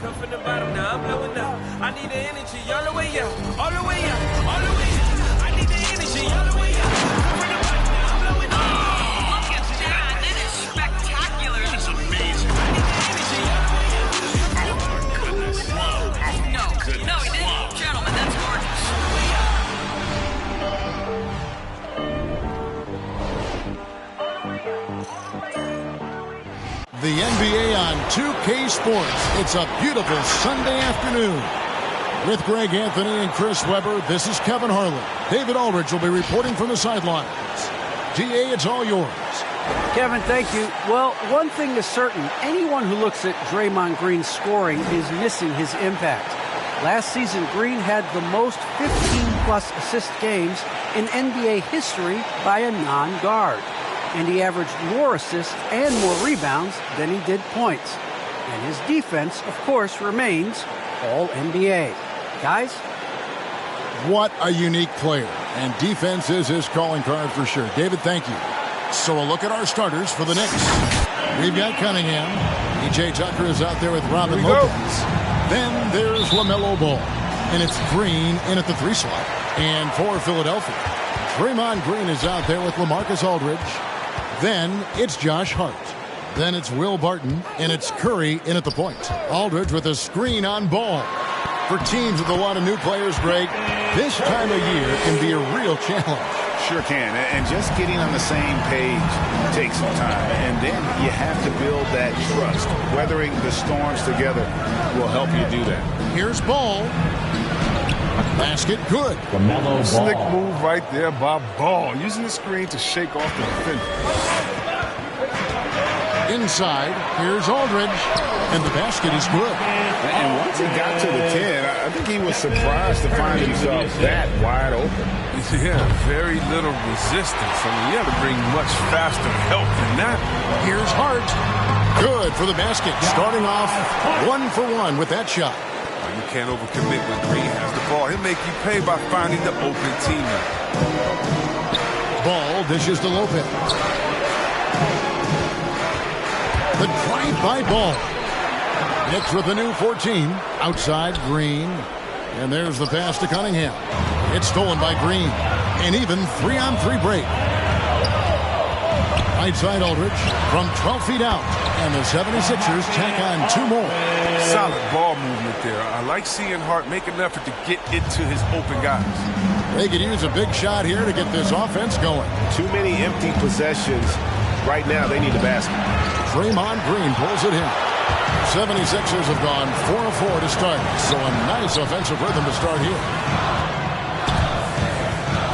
Come from the bottom, now I'm blowing up. I need the energy all the way up, all the way up, all the way up. I need the energy all the way up. Come from the bottom, now I'm blowing up. Look at that. That is spectacular. That's amazing. I need the energy all the way up. Oh, goodness. No, no, he didn't. Gentlemen, that's gorgeous. The NBA on 2K Sports. It's a beautiful Sunday afternoon. With Greg Anthony and Chris Webber, this is Kevin Harlan. David Aldridge will be reporting from the sidelines. DA, it's all yours. Kevin, thank you. Well, one thing is certain. Anyone who looks at Draymond Green's scoring is missing his impact. Last season, Green had the most 15-plus assist games in NBA history by a non-guard. And he averaged more assists and more rebounds than he did points. And his defense, of course, remains All-NBA. Guys? What a unique player. And defense is his calling card for sure. David, thank you. So a look at our starters for the Knicks. We've got Cunningham. P.J. Tucker is out there with Robin Lopez. Then there's LaMelo Ball. And it's Green in at the 3 slot. And for Philadelphia, Draymond Green is out there with LaMarcus Aldridge. Then it's Josh Hart. Then it's Will Barton, and it's Curry in at the point. Aldridge with a screen on Ball. For teams with a lot of new players, Greg, this time of year can be a real challenge. Sure can, and just getting on the same page takes some time, and then you have to build that trust. Weathering the storms together will help you do that. Here's Ball. Basket good. Slick move right there by Ball, using the screen to shake off the defender. Inside, here's Aldridge, and the basket is good. And once he got to the 10, I think he was surprised to find himself that wide open. Yeah, very little resistance. I mean, you have to bring much faster help than that. Here's Hart. Good for the basket. Starting off 1 for 1 with that shot. You can't overcommit when Green has the ball. He'll make you pay by finding the open teammate. Ball dishes to Lopez. The drive by Ball. Knicks with the new 14. Outside, Green. And there's the pass to Cunningham. It's stolen by Green. And even 3-on-3 break. Right side Aldridge from 12 feet out. And the 76ers tack on 2 more. Solid ball movement there. I like seeing Hart make an effort to get into his open guys. They could use a big shot here to get this offense going. Too many empty possessions. Right now, they need the basket. Draymond Green pulls it in. 76ers have gone 4 of 4 to start. So a nice offensive rhythm to start here.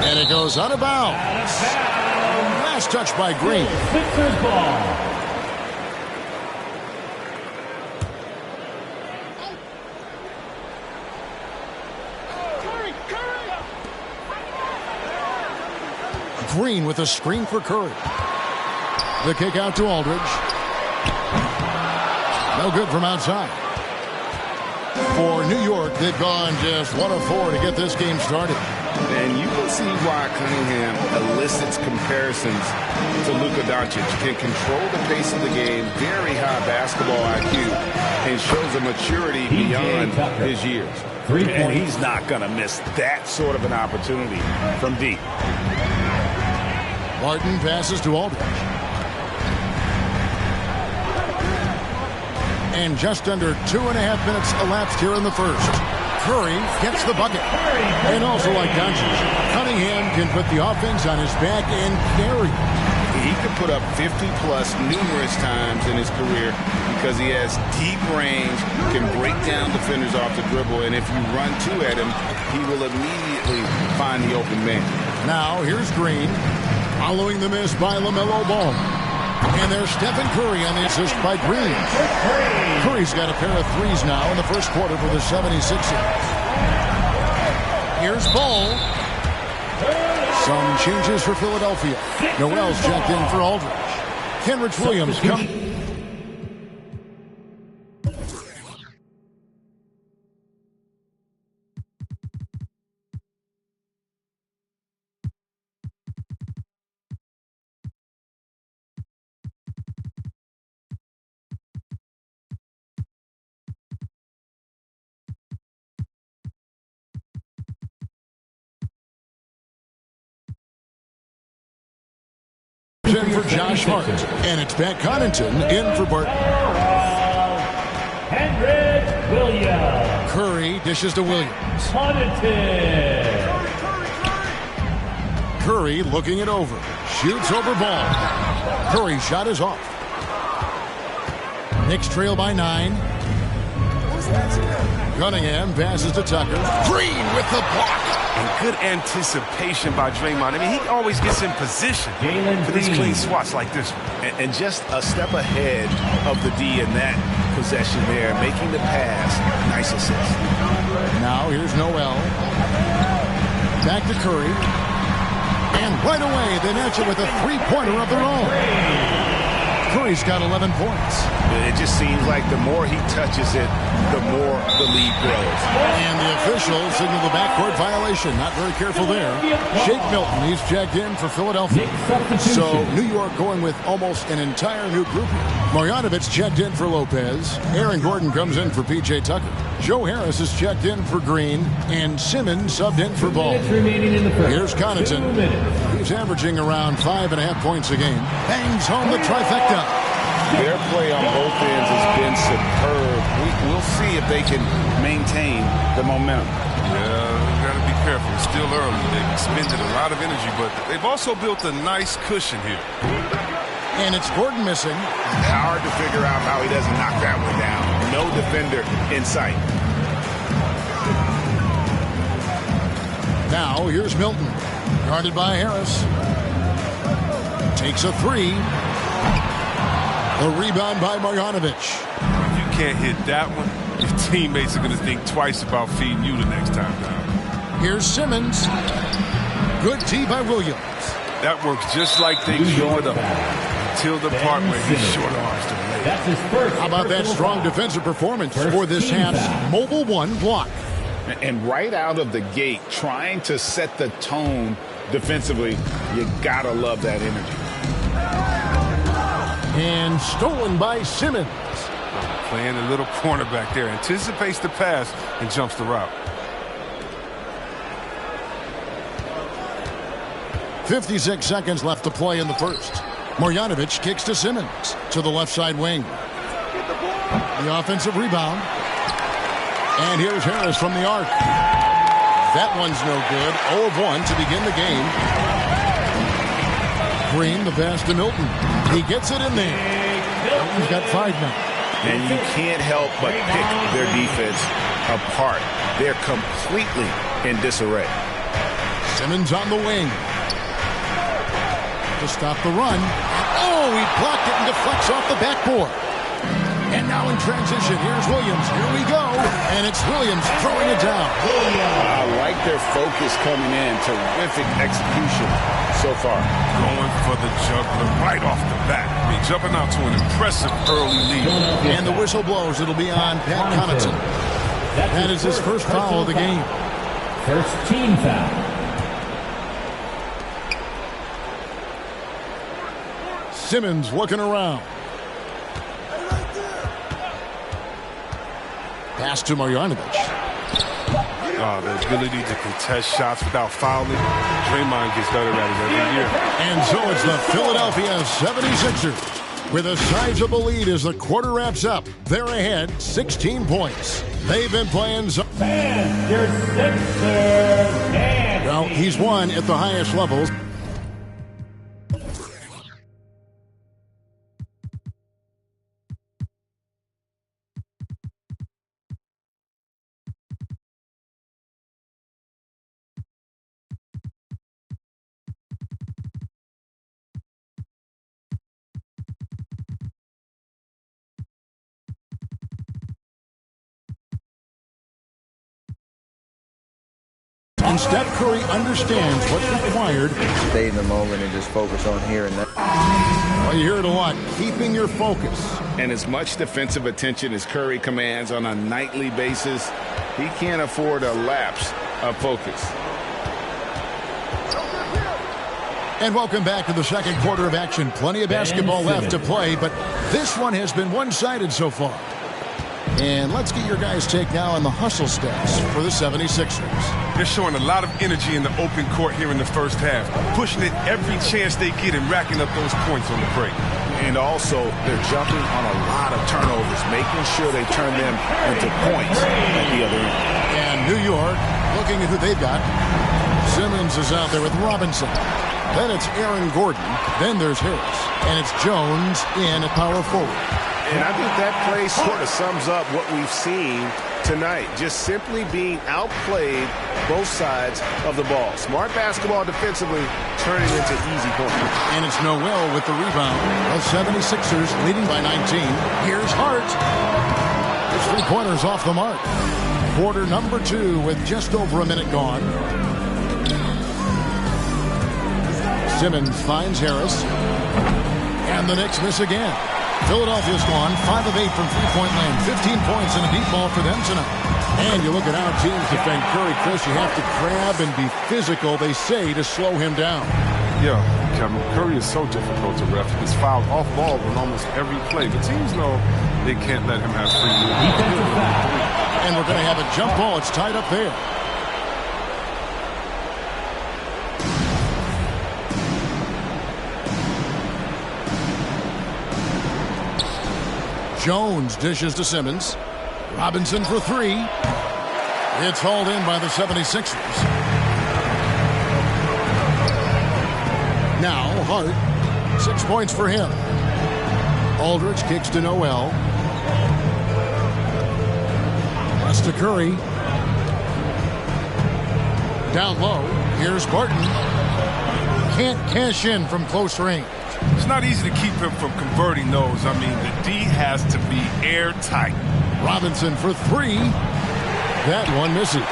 And it goes out of bounds. Last touch by Green. Sixers ball. Green with a screen for Curry. The kick out to Aldridge. No good from outside. For New York, they've gone just 1 of 4 to get this game started. And you can see why Cunningham elicits comparisons to Luka Doncic. Can control the pace of the game, very high basketball IQ, and shows a maturity beyond his years. And he's not going to miss that sort of an opportunity from deep. Barton passes to Aldridge. And just under 2.5 minutes elapsed here in the first. Curry gets the bucket. And also like Doncic, Cunningham can put the offense on his back and carry. He could put up 50-plus numerous times in his career because he has deep range, can break down defenders off the dribble, and if you run 2 at him, he will immediately find the open man. Now here's Green, following the miss by LaMelo Ball. And there's Stephen Curry on the assist by Green. Curry's got a pair of threes now in the first quarter for the 76ers. Here's Ball. Some changes for Philadelphia. Noel's checked in for Aldridge. Kenrich Williams comes. Josh Hart. And it's back Connaughton in for Burton. Curry dishes to Williams. Curry looking it over. Shoots over ball. Curry's shot is off. Knicks trail by 9. Cunningham passes to Tucker. Green with the block. And good anticipation by Draymond. I mean, he always gets in position for these clean swats like this one. And just a step ahead of the D in that possession there, making the pass. Nice assist. Now here's Noel. Back to Curry. And right away, they match it with a three-pointer of their own. Curry's got 11 points. It just seems like the more he touches it, the more the lead grows. And the officials signal the backcourt violation. Not very careful there. Shake Milton, he's checked in for Philadelphia. So New York going with almost an entire new group here. Marjanovic checked in for Lopez. Aaron Gordon comes in for P.J. Tucker. Joe Harris is checked in for Green. And Simmons subbed in for Ball. Here's Connaughton. He's averaging around 5.5 points a game. Bangs home the trifecta. Their play on both ends has been superb. We'll see if they can maintain the momentum. Yeah, we got to be careful. It's still early. They've expended a lot of energy, but they've also built a nice cushion here. And it's Gordon missing. Hard to figure out how he doesn't knock that one down. No defender in sight. Now here's Milton. Guarded by Harris. Takes a three. A rebound by Marjanovic. If you can't hit that one, your teammates are going to think twice about feeding you the next time down. Here's Simmons. Good tee by Williams. That works just like they short up until the part where he short arms to the leg. How about that strong defensive performance for this half's Mobile One block? And right out of the gate, trying to set the tone defensively, you got to love that energy. And stolen by Simmons. Playing a little cornerback there. Anticipates the pass and jumps the route. 56 seconds left to play in the first. Marjanovic kicks to Simmons to the left side wing. The offensive rebound. And here's Harris from the arc. That one's no good. 0 of 1 to begin the game. Green, the pass to Milton. He gets it in there. He's got 5 now. And you can't help but pick their defense apart. They're completely in disarray. Simmons on the wing. To stop the run. Oh, he blocked it and deflects off the backboard. And now in transition, here's Williams. Here we go. And it's Williams throwing it down. I like their focus coming in. Terrific execution so far. Going for the juggler right off the bat. I mean, jumping out to an impressive early lead. And the whistle blows. It'll be on Pat Connaughton. That is his first foul of the game. First team foul. Simmons looking around. Pass to Marjanovic. The ability to contest shots without fouling. Draymond gets better at it every year. And so it's the Philadelphia 76ers with a sizable lead as the quarter wraps up. They're ahead 16 points. They've been playing some. Well, he's won at the highest levels. And Steph Curry understands what's required. Stay in the moment and just focus on here and there. Well, you hear it a lot, keeping your focus. And as much defensive attention as Curry commands on a nightly basis, he can't afford a lapse of focus. And welcome back to the second quarter of action. Plenty of basketball left to play, but this one has been one-sided so far. And let's get your guys' take now on the hustle stats for the 76ers. They're showing a lot of energy in the open court here in the first half, pushing it every chance they get and racking up those points on the break. And also, they're jumping on a lot of turnovers, making sure they turn them into points at the other end. And New York, looking at who they've got. Simmons is out there with Robinson. Then it's Aaron Gordon. Then there's Harris. And it's Jones in at power forward. And I think that play sort of sums up what we've seen tonight. Just simply being outplayed both sides of the ball. Smart basketball defensively, turning into easy points. And it's Noel with the rebound. The 76ers leading by 19. Here's Hart. His three-pointers off the mark. Quarter number 2 with just over a minute gone. Simmons finds Harris. And the Knicks miss again. Philadelphia's gone 5 of 8 from three-point land. 15 points and a deep ball for them tonight. And you look at how teams defend Curry, Chris, you have to grab and be physical, they say, to slow him down. Yeah, Kevin, Curry is so difficult to ref. He's fouled off ball on almost every play. The teams know they can't let him have free movement. And we're going to have a jump ball. It's tied up there. Jones dishes to Simmons. Robinson for 3. It's hauled in by the 76ers. Now Hart. 6 points for him. Aldridge kicks to Noel. Pass to Curry. Down low. Here's Barton. Can't cash in from close range. It's not easy to keep him from converting those. I mean, the D has to be airtight. Robinson for 3. That one misses.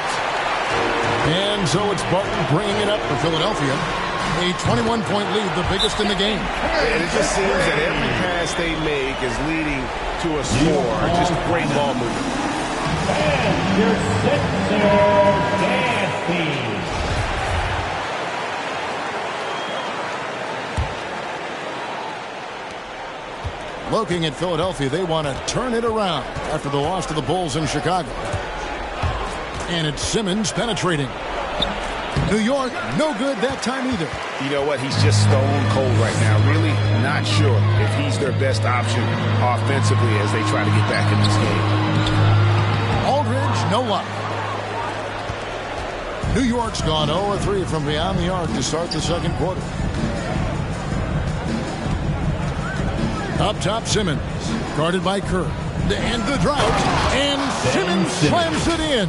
And so it's Barton bringing it up for Philadelphia. A 21-point lead, the biggest in the game. And it just seems that every pass they make is leading to a score. Just great ball movement. And your Sixers dance team. Looking at Philadelphia, they want to turn it around after the loss to the Bulls in Chicago. And it's Simmons penetrating. New York, no good that time either. You know what? He's just stone cold right now. Really not sure if he's their best option offensively as they try to get back in this game. Aldridge, no luck. New York's gone 0-3 from beyond the arc to start the second quarter. Up top, Simmons, guarded by Kerr. And the drought, and Simmons slams it in.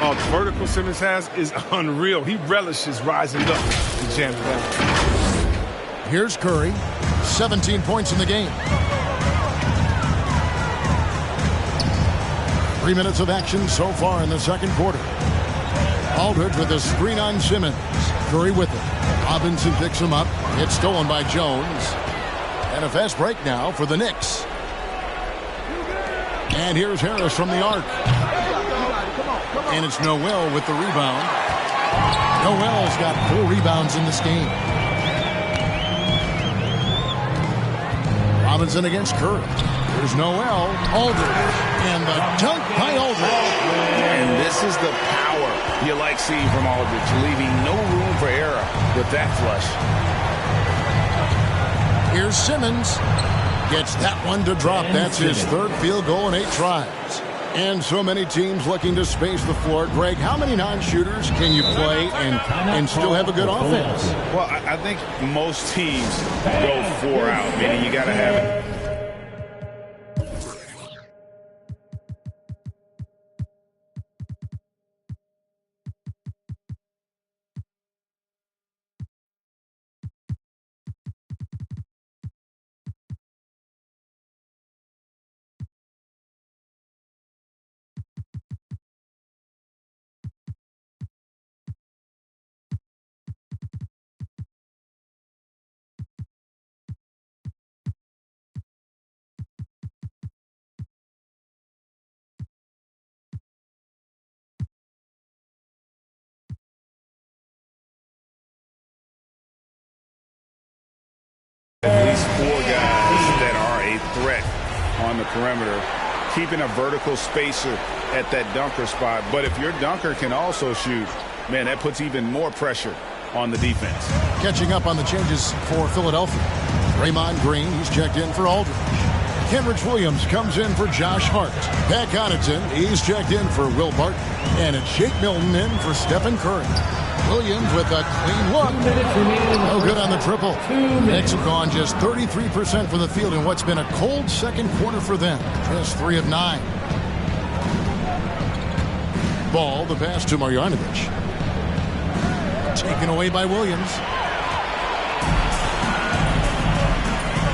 Oh, the vertical Simmons has is unreal. He relishes rising up and jamming down. Here's Curry, 17 points in the game. 3 minutes of action so far in the second quarter. Aldridge with a screen on Simmons. Curry with it. Robinson picks him up. It's stolen by Jones. And a fast break now for the Knicks. And here's Harris from the arc. And it's Noel with the rebound. Noel's got 4 rebounds in this game. Robinson against Curry. There's Noel. Aldridge. And the dunk by Aldridge. And this is the power you like seeing from Aldridge, leaving no room for error with that flush. Here's Simmons. Gets that one to drop. That's his 3rd field goal in 8 tries. And so many teams looking to space the floor. Greg, how many non-shooters can you play and still have a good offense? Well, I think most teams go 4 out, meaning you got to have it. At least 4 guys that are a threat on the perimeter keeping a vertical spacer at that dunker spot. But if your dunker can also shoot, man, that puts even more pressure on the defense. Catching up on the changes for Philadelphia. Draymond Green, he's checked in for Aldridge. Kenrich Williams comes in for Josh Hart. Pat Connaughton, he's checked in for Will Barton. And it's Shake Milton in for Stephen Curry. Williams with a clean look. No good on the triple. Knicks have gone just 33% from the field in what's been a cold second quarter for them. Just 3 of 9. Ball, the pass to Marjanovic. Taken away by Williams.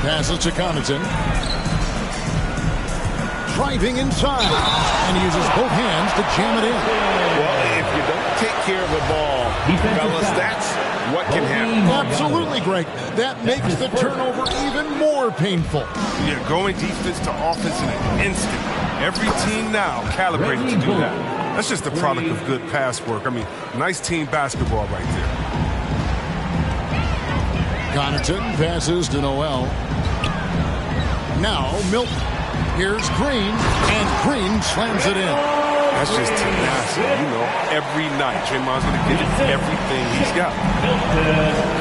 Passes to Connaughton. Driving inside. And he uses both hands to jam it in. Well, if you don't take care of the ball, fellas, that's what can happen. Absolutely, Greg. That makes the turnover even more painful. Yeah, going defense to offense in an instant. Every team now calibrated to do that. That's just the product of good pass work. I mean, nice team basketball right there. Connaughton passes to Noel. Now Milton. Here's Green, and Green slams it in. That's just tenacity. You know, every night Draymond's going to give it everything he's got.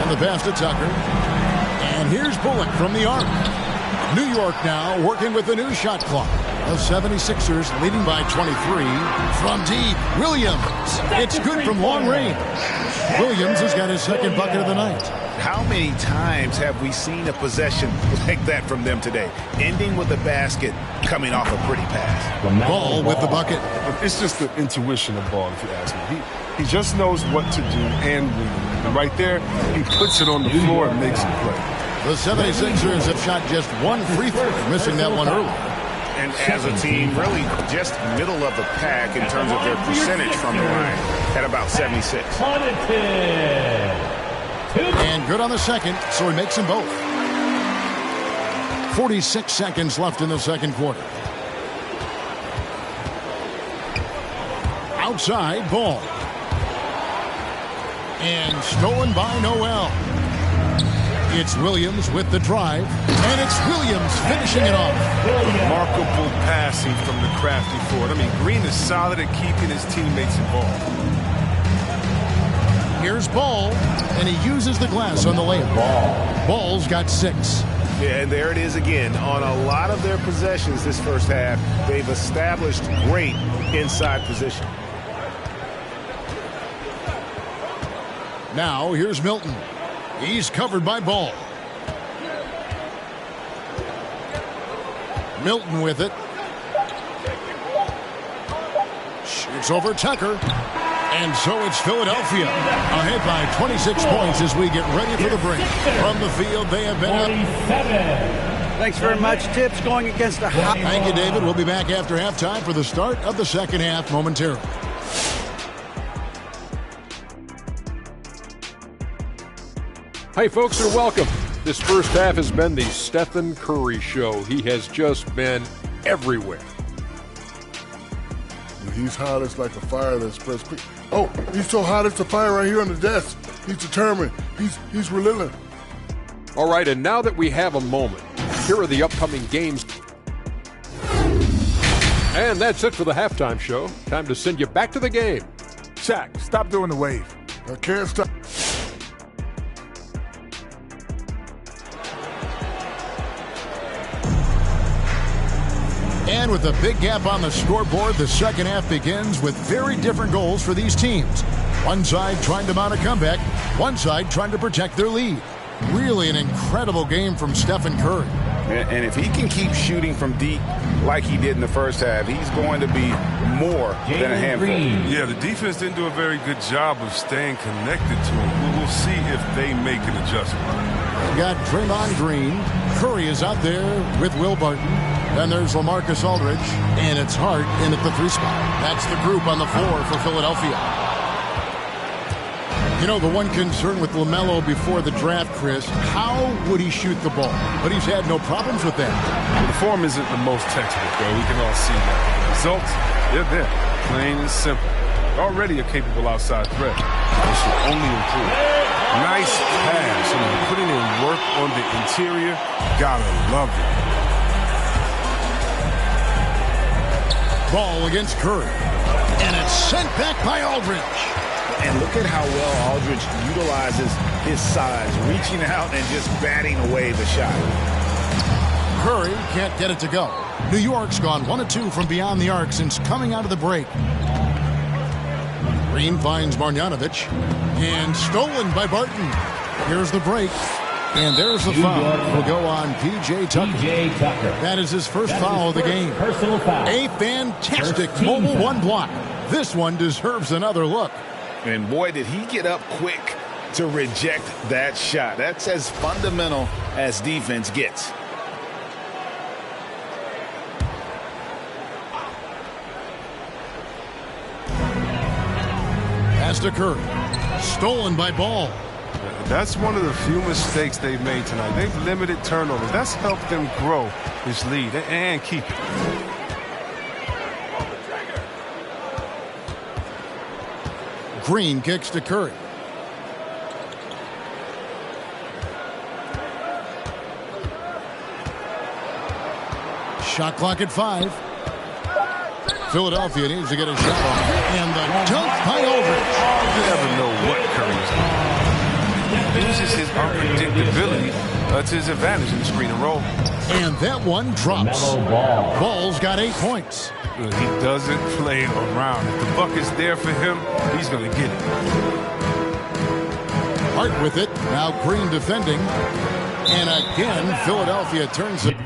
And the pass to Tucker. And here's Bullock from the arc. New York now working with the new shot clock. The 76ers leading by 23. From deep, Williams. It's good from long range. Williams has got his second bucket of the night. How many times have we seen a possession like that from them today? Ending with a basket, coming off a pretty pass. Ball with the bucket. It's just the intuition of ball, if you ask me. He just knows what to do and when. And right there, he puts it on the floor and makes it play. The 76ers have shot just one free throw, missing that one early. And as a team, really just middle of the pack in terms of their percentage from the line at about 76. And good on the second, so he makes them both. 46 seconds left in the second quarter. Outside, ball. And stolen by Noel. It's Williams with the drive, and it's Williams finishing it off. Remarkable passing from the crafty forward. I mean, Green is solid at keeping his teammates involved. Here's Ball, and he uses the glass on the layup. Ball's got 6. Yeah, and there it is again. On a lot of their possessions this first half, they've established great inside position. Now, here's Milton. He's covered by Ball. Milton with it. Shoots over Tucker. And so it's Philadelphia ahead by 26 points as we get ready for the break. From the field, they have been up. Thanks very much. Tips going against the hot. Thank you, David. We'll be back after halftime for the start of the second half momentarily. Hey, folks, and welcome. This first half has been the Stephen Curry show. He has just been everywhere. He's hot as like a fire that spreads quick. Oh, he's so hot it's a fire right here on the desk. He's determined. He's relentless. All right, and now that we have a moment, here are the upcoming games. And that's it for the halftime show. Time to send you back to the game. Shaq, stop doing the wave. I can't stop. And with a big gap on the scoreboard, the second half begins with very different goals for these teams. One side trying to mount a comeback, one side trying to protect their lead. Really an incredible game from Stephen Curry. And if he can keep shooting from deep like he did in the first half, he's going to be more than a handful. Yeah, the defense didn't do a very good job of staying connected to him. We'll see if they make an adjustment. We've got Draymond Green. Curry is out there with Will Barton. Then there's LaMarcus Aldridge. And it's Hart in at the 3 spot. That's the group on the floor for Philadelphia. You know, the one concern with LaMelo before the draft, Chris, how would he shoot the ball? But he's had no problems with that. The form isn't the most textbook, though. We can all see that. The results, they're there. Plain and simple. Already a capable outside threat. They should only improve. Nice pass. I mean, putting in work on the interior. Gotta love it. Ball against Curry. And it's sent back by Aldridge. And look at how well Aldridge utilizes his size, reaching out and just batting away the shot. Curry can't get it to go. New York's gone 1 of 2 from beyond the arc since coming out of the break. Green finds Marjanovic. And stolen by Barton. Here's the break. And there's the foul. Will go on P.J. Tucker. That is his first foul of the game. Personal foul. A fantastic mobile one block. This one deserves another look. And boy, did he get up quick to reject that shot. That's as fundamental as defense gets. Pass to Curry. Stolen by Ball. That's one of the few mistakes they've made tonight. They've limited turnovers. That's helped them grow this lead and keep it. Green kicks to Curry. Shot clock at 5. Philadelphia needs to get a shot off. And the dunk by Aldridge. You never know what Curry's doing. He uses his unpredictability to his advantage in the screen and roll. And that one drops. Ball's got 8 points. He doesn't play around. If the bucket's there for him, he's going to get it. Hart with it. Now Green defending. And again, Philadelphia turns it.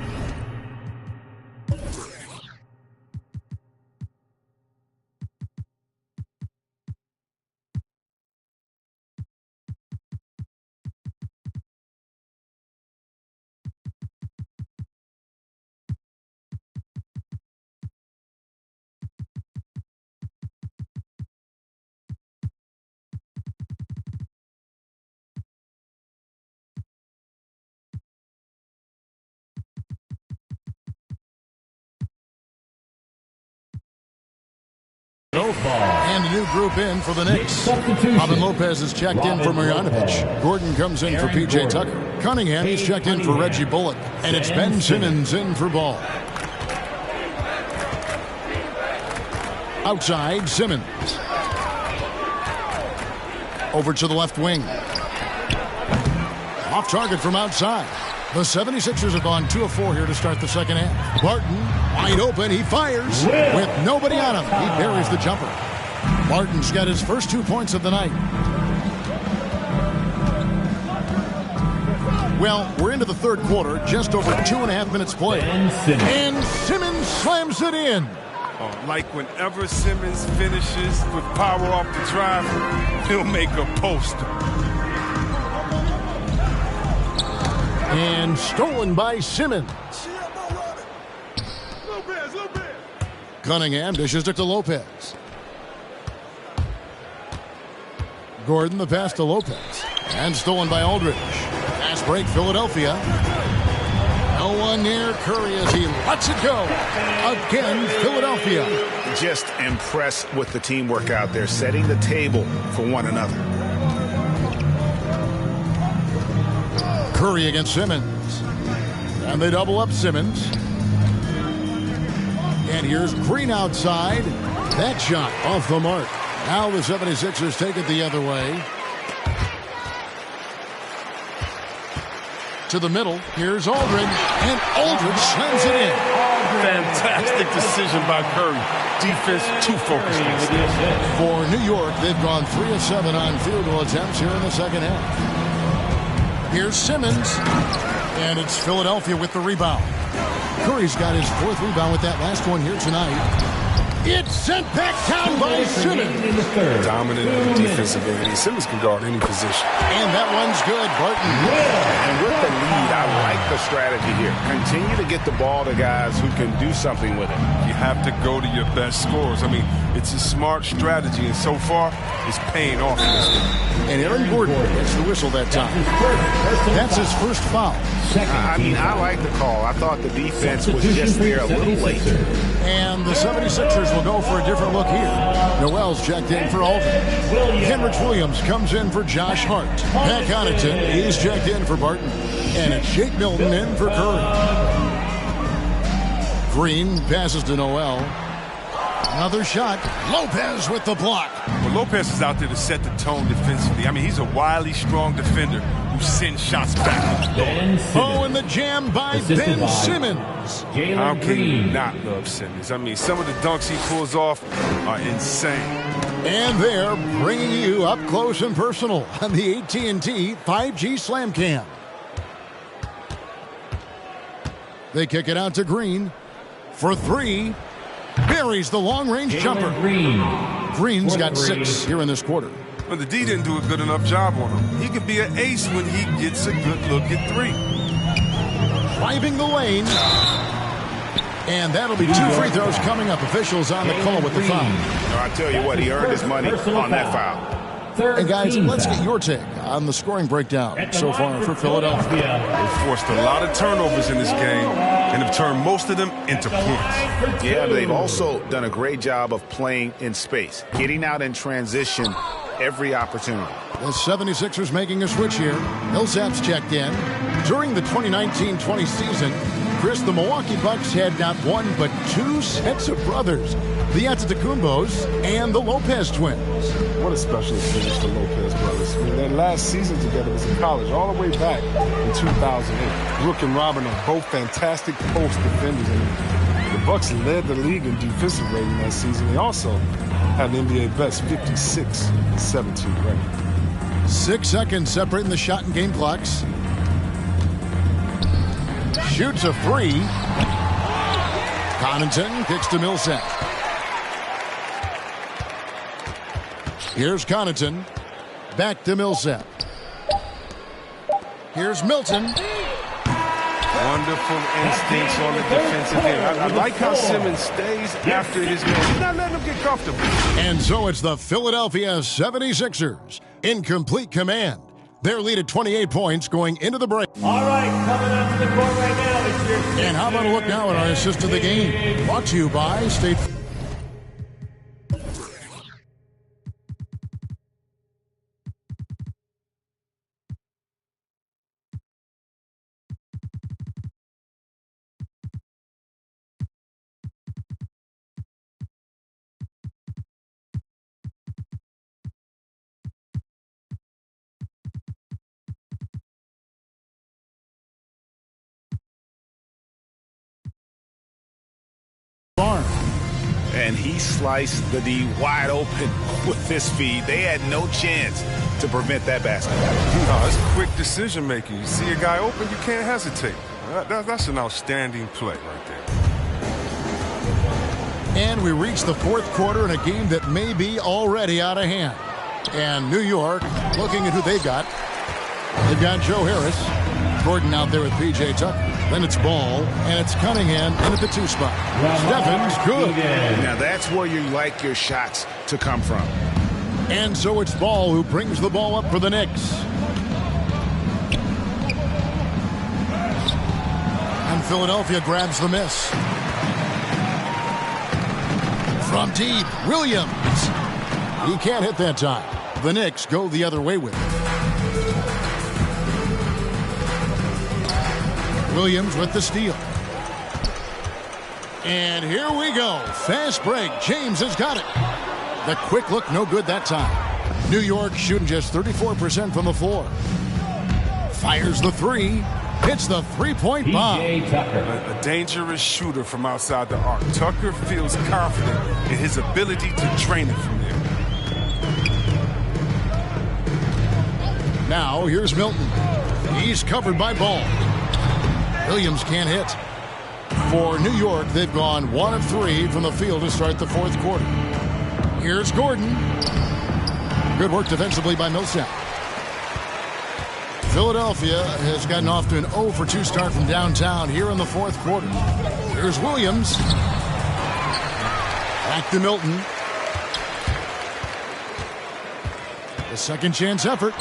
And a new group in for the Knicks. Robin Lopez is checked in for Marjanovic. Gordon comes in for P.J. Tucker. Cunningham is checked in for Reggie Bullock. And it's Ben Simmons in for Ball. Outside, Simmons. Over to the left wing. Off target from outside. The 76ers have gone 2 of 4 here to start the second half. Barton, wide open, he fires with nobody on him. He buries the jumper. Barton's got his first 2 points of the night. Well, we're into the third quarter, just over 2.5 minutes played. And Simmons slams it in. Like whenever Simmons finishes with power off the drive, he'll make a poster. And stolen by Simmons. Cunningham dishes it to Lopez. Gordon the pass to Lopez. And stolen by Aldridge. Pass break Philadelphia. No one near Curry as he lets it go. Again, Philadelphia. Just impressed with the teamwork out there, setting the table for one another. Curry against Simmons. And they double up Simmons. And here's Green outside. That shot off the mark. Now the 76ers take it the other way. To the middle. Here's Aldridge. And Aldridge slams it in. Fantastic decision by Curry. Defense too focused. For New York, they've gone 3 of 7 on field goal attempts here in the second half. Here's Simmons, and it's Philadelphia with the rebound. Curry's got his 4th rebound with that last one here tonight. It's sent back down by Simmons. Dominant defensive ability. Simmons can guard any position. And that one's good, Barton. And with the lead, I like the strategy here. Continue to get the ball to guys who can do something with it. You have to go to your best scorers. I mean, it's a smart strategy, and so far, it's paying off in this game. And Aaron Gordon gets the whistle that time. That's his first foul. I mean, I like the call. I thought the defense was just there a little late. And the 76ers will go for a different look here. Noel's checked in for Aldridge. Kenrich Williams comes in for Josh Hart. Pat Connaughton, he's checked in for Barton. And it's Shake Milton in for Curry. Green passes to Noel. Another shot. Lopez with the block. Well, Lopez is out there to set the tone defensively. I mean, he's a wildly strong defender who sends shots back. Oh, and the jam by Ben Simmons. How can you not love Simmons? I mean, some of the dunks he pulls off are insane. And they're bringing you up close and personal on the AT&T 5G Slam Cam. They kick it out to Green for three. Buries the long-range jumper. Green's got 6 here in this quarter. Well, the D didn't do a good enough job on him. He could be an ace when he gets a good look at 3. Driving the lane. And that'll be 2 free throws coming up. Officials on the call with the foul. I tell you what, he earned his money on that foul. And guys, let's get your take on the scoring breakdown so far for Philadelphia. They forced a lot of turnovers in this game and have turned most of them into points. Yeah, they've also done a great job of playing in space, getting out in transition every opportunity. The 76ers making a switch here. Millsap's checked in. During the 2019-20 season, Chris, the Milwaukee Bucks had not one but 2 sets of brothers, the Antetokounmpos and the Lopez twins. What a special experience for Lopez brothers. I mean, their last season together was in college, all the way back in 2008. Rook and Robin are both fantastic post defenders. And the Bucks led the league in defensive rating that season. They also had an NBA best 56-17 record. 6 seconds separating the shot and game clocks. Shoots a 3. Connaughton kicks to Millsap. Here's Connaughton. Back to Millsap. Here's Milton. Wonderful instincts on the defensive end. I like how Simmons stays after his man. He's not letting him get comfortable. And so it's the Philadelphia 76ers in complete command. Their lead at 28 points going into the break. All right, coming up to the court right now is your... And how about a look now at our assist of the game? Brought to you by State... And he sliced the D wide open with this feed. They had no chance to prevent that basket. No, it's quick decision making. You see a guy open, you can't hesitate. That's an outstanding play right there. And we reach the 4th quarter in a game that may be already out of hand. And New York, looking at who they've got. They've got Joe Harris. Gordon out there with P.J. Tucker. Then it's Ball, and it's Cunningham in at the 2 spot. Stephen's good. Now that's where you like your shots to come from. And so it's Ball who brings the ball up for the Knicks. And Philadelphia grabs the miss. From deep, Williams. He can't hit that time. The Knicks go the other way with it. Williams with the steal. And here we go. Fast break. James has got it. The quick look, no good that time. New York shooting just 34% from the floor. Fires the 3. Hits the 3-point bomb. A dangerous shooter from outside the arc. Tucker feels confident in his ability to drain it from there. Now here's Milton. He's covered by Ball. Williams can't hit. For New York, they've gone 1 of 3 from the field to start the 4th quarter. Here's Gordon. Good work defensively by Millsap. Philadelphia has gotten off to an 0 for 2 start from downtown here in the 4th quarter. Here's Williams. Back to Milton. A second chance effort.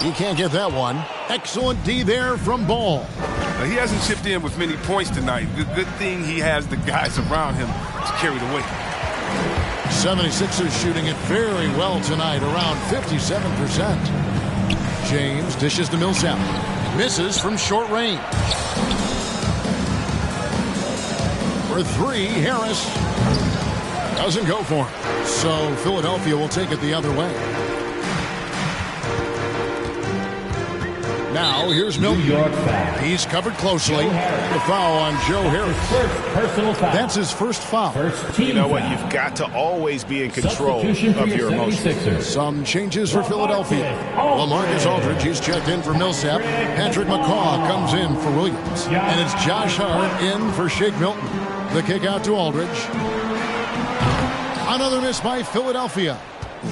He can't get that one. Excellent D there from Ball. Now, he hasn't chipped in with many points tonight. Good thing he has the guys around him to carry the weight. 76ers shooting it very well tonight, around 57%. James dishes to Millsap. Misses from short range. For 3, Harris. Doesn't go for it. So Philadelphia will take it the other way. Now, here's Milton. He's covered closely. The foul on Joe Harris. That's his first foul. You know what? You've got to always be in control of your emotions. Some changes for Philadelphia. LaMarcus Aldridge, he's checked in for Millsap. Patrick McCaw comes in for Williams. And it's Josh Hart in for Shake Milton. The kick out to Aldridge. Another miss by Philadelphia.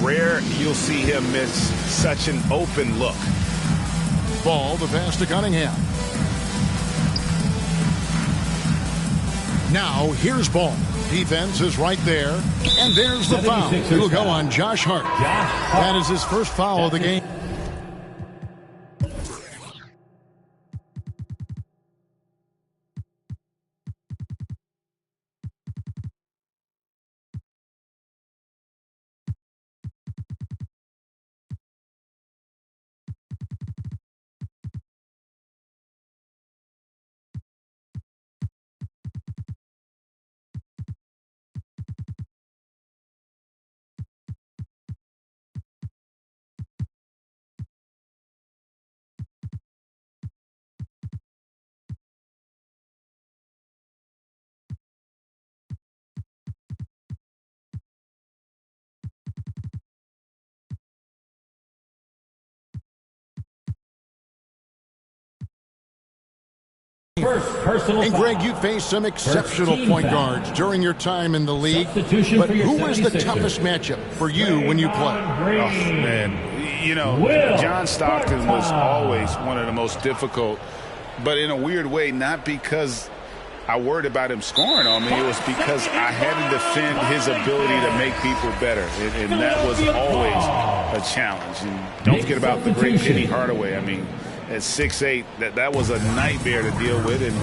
Rare you'll see him miss such an open look. Ball, the pass to Cunningham. Now, here's Ball. Defense is right there. And there's the foul. It'll go on Josh Hart. That is his first foul of the game. And Greg, you faced some exceptional point guards during your time in the league. But who was the toughest matchup for you when you played? Oh, man. You know, John Stockton was always one of the most difficult, but in a weird way, not because I worried about him scoring on me. It was because I had to defend his ability to make people better, and that was always a challenge. And don't forget about the great Penny Hardaway. I mean, at 6'8", that was a nightmare to deal with. And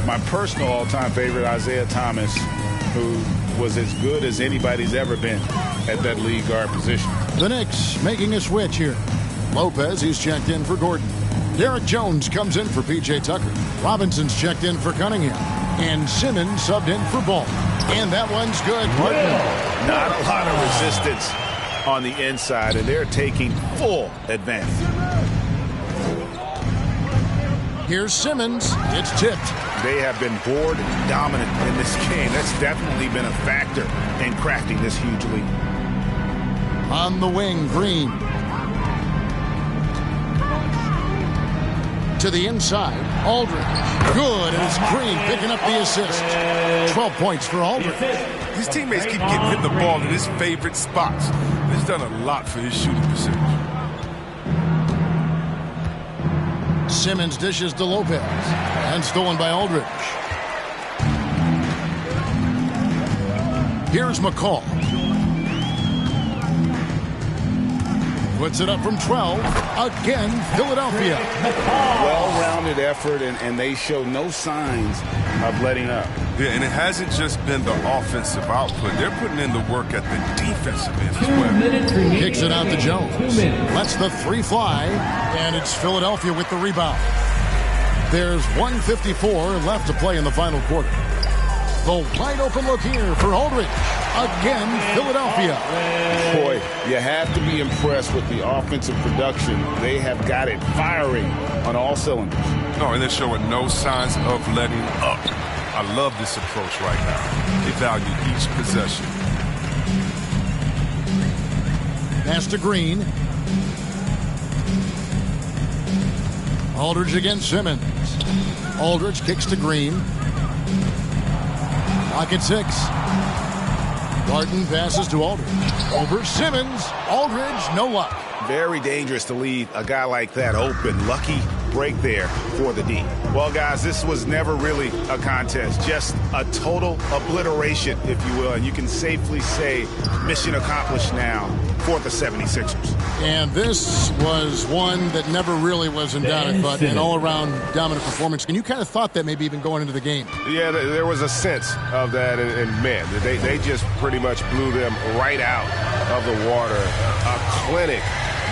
my personal all-time favorite, Isaiah Thomas, who was as good as anybody's ever been at that lead guard position. The Knicks making a switch here. Lopez, he's checked in for Gordon. Derek Jones comes in for P.J. Tucker. Robinson's checked in for Cunningham. And Simmons subbed in for Ball. And that one's good. Not a lot of resistance on the inside, and they're taking full advantage. Here's Simmons. It's tipped. They have been board dominant in this game. That's definitely been a factor in crafting this huge lead. On the wing, Green. To the inside, Aldridge. Good, and it's Green picking up the assist. 12 points for Aldridge. His teammates keep getting him the ball in his favorite spots. He's done a lot for his shooting percentage. Simmons dishes to Lopez. And stolen by Aldridge. Here's McCall. Puts it up from 12. Again, Philadelphia. Well-rounded effort, and they show no signs of letting up. Yeah, and it hasn't just been the offensive output. They're putting in the work at the defensive end as well. Kicks it out to Jones. Lets the three fly, and it's Philadelphia with the rebound. There's 1:54 left to play in the final quarter. The wide open look here for Aldridge. Again, Philadelphia. Boy, you have to be impressed with the offensive production. They have got it firing on all cylinders. No, and they're showing no signs of letting up. I love this approach right now. They value each possession. Pass to Green. Aldridge against Simmons. Aldridge kicks to Green. Clock at 6. Barton passes to Aldridge. Over Simmons. Aldridge, no luck. Very dangerous to leave a guy like that open. Lucky break there for the D. Well, guys, this was never really a contest. Just a total obliteration, if you will. And you can safely say mission accomplished now for the 76ers. And this was one that never really was in doubt, but an all-around dominant performance. And you kind of thought that maybe even going into the game. Yeah, there was a sense of that. And man, they just pretty much blew them right out of the water. A clinic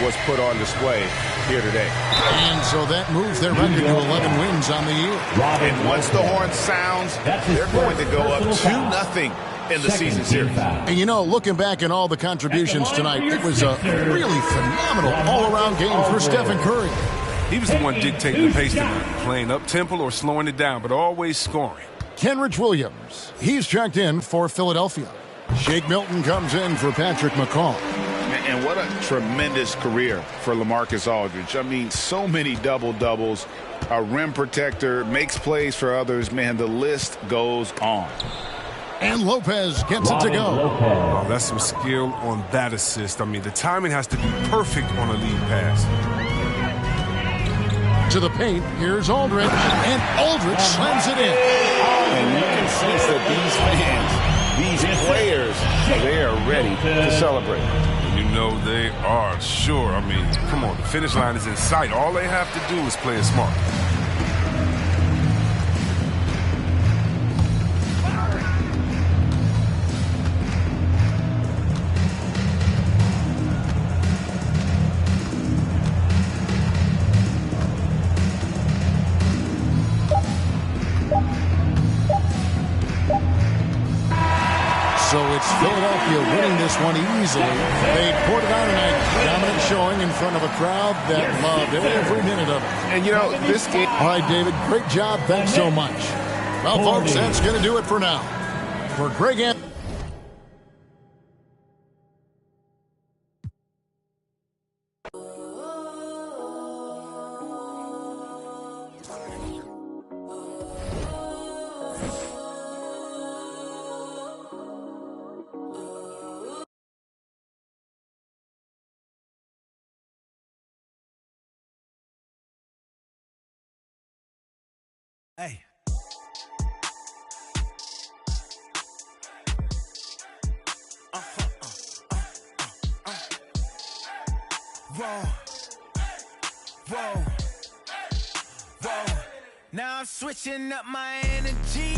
was put on display here today. And so that moves their record to 11 wins on the year. And once the horn sounds, they're going to go up 2-0 in the season series. And, you know, looking back at all the contributions tonight, it was a really phenomenal all-around game for Stephen Curry. He was the one dictating the pace tonight, playing up-tempo or slowing it down, but always scoring. Kenrich Williams, he's checked in for Philadelphia. Shake Milton comes in for Patrick McCaw. And what a tremendous career for LaMarcus Aldridge. I mean, so many double-doubles, a rim protector, makes plays for others. Man, the list goes on. And Lopez gets it to go. Oh, that's some skill on that assist. I mean, the timing has to be perfect on a lead pass. To the paint, here's Aldridge, and Aldridge slams it in. And you can sense that these fans, these players, they are ready to celebrate. You know they are, sure. I mean, come on, the finish line is in sight. All they have to do is play it smart. So it's Philadelphia winning this one easily. They poured it on tonight. Dominant showing in front of a crowd that loved every minute of it. And, you know, this game... All right, David, great job. Thanks so much. Well, folks, that's going to do it for now. For Greg Anthony. Hey. Whoa. Whoa. Whoa. Now I'm switching up my energy.